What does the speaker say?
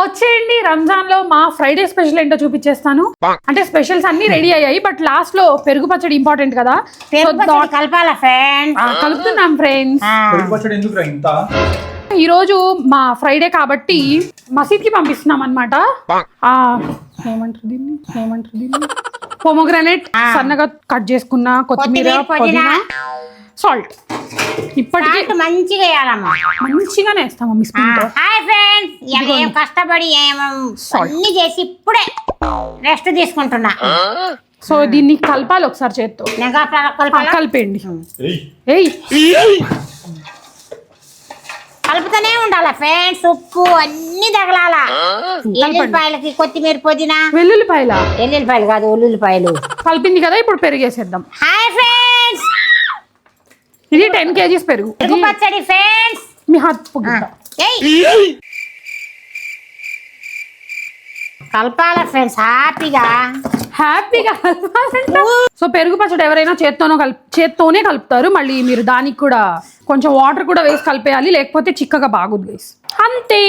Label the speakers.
Speaker 1: వచ్చేయండి రంజాన్ లో మా ఫ్రైడే స్పెషల్ ఏంటో చూపించేస్తాను. అంటే స్పెషల్స్ అన్ని రెడీ అయ్యాయి, బట్ లాస్ట్ లో పెరుగు పచ్చడి ఇంపార్టెంట్ కదా,
Speaker 2: కలపాలా ఫ్రెండ్స్?
Speaker 1: కలుపుతున్నాం ఫ్రెండ్స్. ఈ రోజు మా ఫ్రైడే కాబట్టి మసీద్ కి పంపిస్తున్నాం అనమాట. ఏమంటారు దీన్ని పొమోగ్రానేట్ సన్నగా కట్ చేసుకున్న కొత్తిమీర, పుదీనా, సాల్ట్. ఇప్పటికీ మంచిగానే వేస్తాం మమ్మీ స్పూన్ తో.
Speaker 2: హాయ్ ఫ్రెండ్స్, ఏం కష్టపడి అన్ని చేసి ఇప్పుడే రెస్ట్ తీసుకుంటున్నా.
Speaker 1: సో దీన్ని కలపాలి ఒకసారి చేత్తో. కలిపేయండి.
Speaker 2: కలుపుతూనే ఉండాలా ఫ్రెండ్స్, ఉప్పు అన్ని తగలాలా. ఎల్లుల్లిపాయలకి కొత్తిమీర, పుదీనా. ఎల్లుల్లిపాయలు కాదు, ఉల్లిపాయలు.
Speaker 1: కలిపింది కదా, ఇప్పుడు పెరిగేసేద్దాం.
Speaker 2: హాయ్ ఫ్రెండ్స్,
Speaker 1: ఇది 10 kgs పెరుగు
Speaker 2: పచ్చడి ఫ్రెండ్స్.
Speaker 1: మీ హాత్
Speaker 2: కలపాలా ఫ్రెండ్స్, హ్యాపీగా
Speaker 1: సో పెరుగు పచ్చడి ఎవరైనా చేత్తోనే కలుపుతారు. మళ్ళీ మీరు దానికి కూడా కొంచెం వాటర్ కూడా వేసి కలిపేయాలి, లేకపోతే చిక్కగా బాగుంది. అంతే.